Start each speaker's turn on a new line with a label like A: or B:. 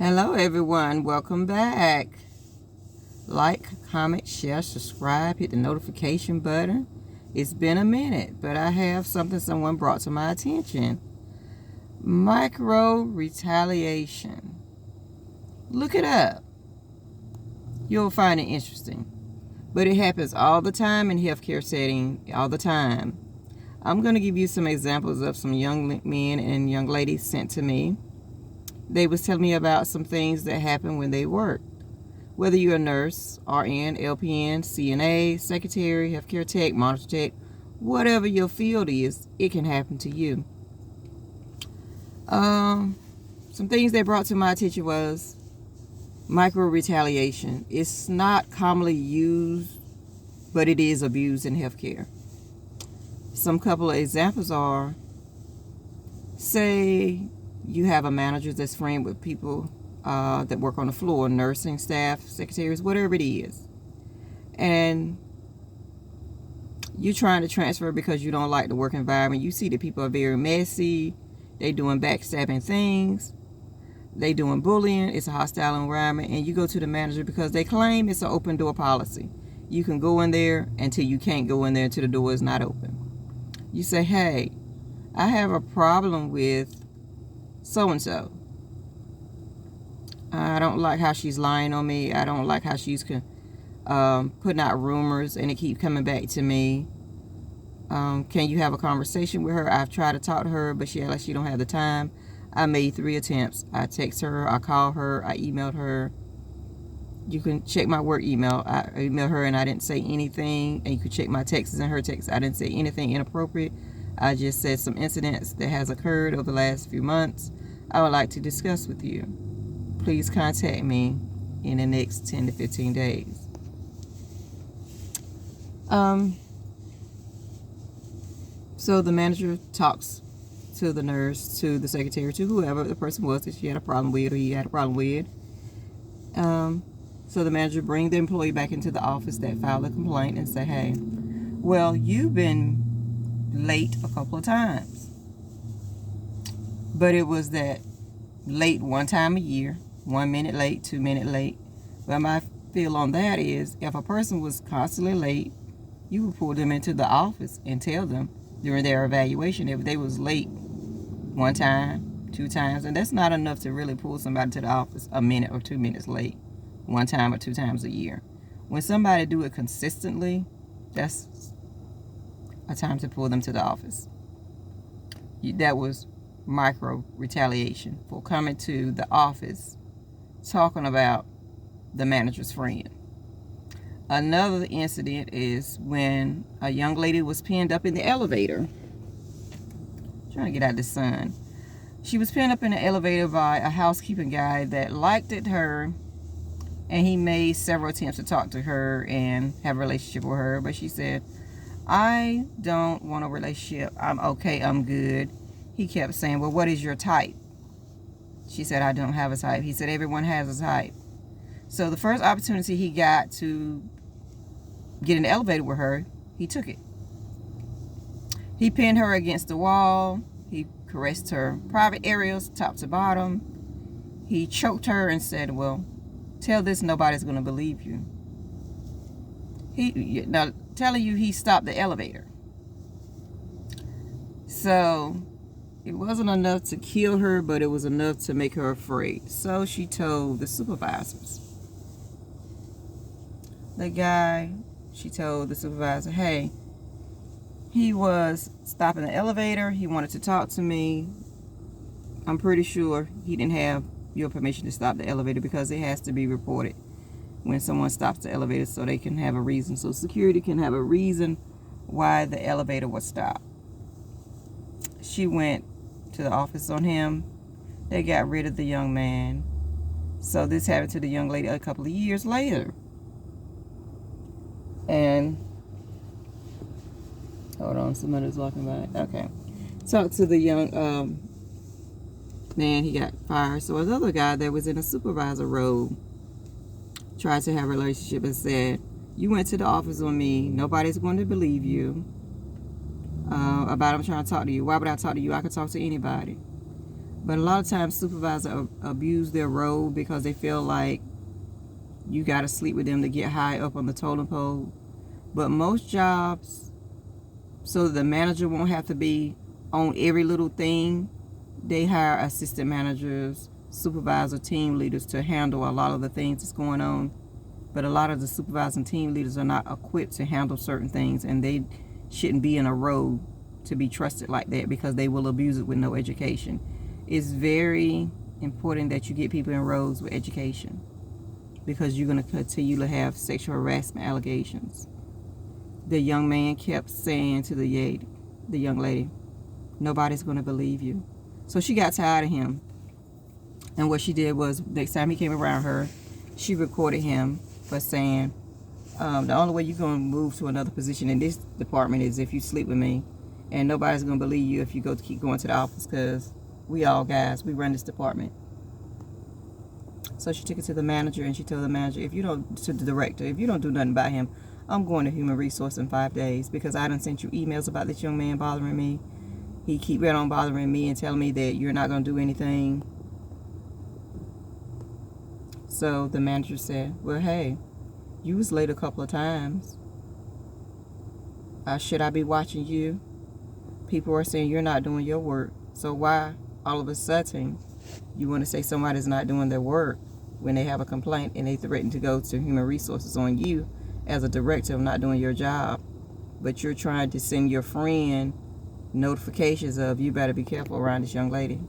A: Hello everyone, welcome back. Like, comment, share, subscribe, hit the notification button. It's been a minute, but I have something someone brought to my attention. Micro-retaliation. Look it up. You'll find it interesting. But it happens all the time in healthcare setting, all the time. I'm going to give you some examples of some young men and young ladies sent to me. They was telling me about some things that happen when they work. Whether you're a nurse, RN, LPN, CNA, secretary, healthcare tech, monitor tech, whatever your field is, it can happen to you. Some things they brought to my attention was micro-retaliation. It's not commonly used, but it is abused in healthcare. Some couple of examples are, say you have a manager that's friend with people that work on the floor, nursing staff, secretaries, whatever it is. And you're trying to transfer because you don't like the work environment. You see that people are very messy. They doing backstabbing things. They doing bullying. It's a hostile environment. And you go to the manager because they claim it's an open door policy. You can go in there until you can't go in there until the door is not open. You say, hey, I have a problem with so-and-so. I don't like how she's lying on me. I don't like how she's putting out rumors and it keep coming back to me. Can you have a conversation with her? I've tried to talk to her, but she don't have the time. I made 3 attempts. I text her, I called her, I emailed her. You can check my work email. I emailed her and I didn't say anything. And you can check my texts and her texts. I didn't say anything inappropriate. I just said some incidents that has occurred over the last few months I would like to discuss with you. Please contact me in the next 10 to 15 days. So the manager talks to the nurse, to the secretary, to whoever the person was that she had a problem with or he had a problem with. So the manager brings the employee back into the office that filed a complaint and say, hey, well, you've been late a couple of times. But it was that late one time a year, 1 minute late, 2 minute late. But my feel on that is if a person was constantly late, you would pull them into the office and tell them during their evaluation if they was late 1 time, 2 times, and that's not enough to really pull somebody to the office a minute or 2 minutes late 1 time or 2 times a year. When somebody do it consistently, that's a time to pull them to the office. That was micro-retaliation for coming to the office talking about the manager's friend. Another incident is when a young lady was pinned up in the elevator. Trying to get out of the sun. She was pinned up in the elevator by a housekeeping guy that liked her, and he made several attempts to talk to her and have a relationship with her, but she said, I don't want a relationship. I'm okay. I'm good. He kept saying, well, what is your type? She said, I don't have a type. He said, everyone has a type. So the first opportunity he got to get in the elevator with her, he took it. He pinned her against the wall. He caressed her private areas, top to bottom. He choked her and said, well, tell this, nobody's going to believe you. Now, telling you he stopped the elevator. So it wasn't enough to kill her, but it was enough to make her afraid. So she told the supervisors. She told the supervisor, hey, he was stopping the elevator. He wanted to talk to me. I'm pretty sure he didn't have your permission to stop the elevator because it has to be reported when someone stops the elevator so they can have a reason. So security can have a reason why the elevator was stopped. She went to the office on him. They got rid of the young man. So this happened to the young lady a couple of years later. And hold on, somebody's walking by. Okay. Talked to the young man, he got fired. So another guy that was in a supervisor role tried to have a relationship and said, you went to the office with me, nobody's going to believe you about I'm trying to talk to you. Why would I talk to you? I could talk to anybody. But a lot of times supervisors abuse their role because they feel like you got to sleep with them to get high up on the totem pole. But most jobs, so the manager won't have to be on every little thing, they hire assistant managers, supervisor, team leaders to handle a lot of the things that's going on. But a lot of the supervising team leaders are not equipped to handle certain things, and they shouldn't be in a role to be trusted like that because they will abuse it with no education. It's very important that you get people in roles with education because you're going to continue to have sexual harassment allegations. The young man kept saying to the young lady, nobody's going to believe you. So she got tired of him. And what she did was, next time he came around her, she recorded him for saying, the only way you're going to move to another position in this department is if you sleep with me. And nobody's going to believe you if you keep going to the office because we all guys, we run this department. So she took it to the manager and she told the manager, to the director, if you don't do nothing about him, I'm going to human resource in 5 days because I done sent you emails about this young man bothering me. He keep right on bothering me and telling me that you're not going to do anything. So the manager said, well, hey, you was late a couple of times. Should I be watching you? People are saying you're not doing your work. So why all of a sudden you want to say somebody's not doing their work when they have a complaint and they threaten to go to human resources on you as a director of not doing your job? But you're trying to send your friend notifications of you better be careful around this young lady.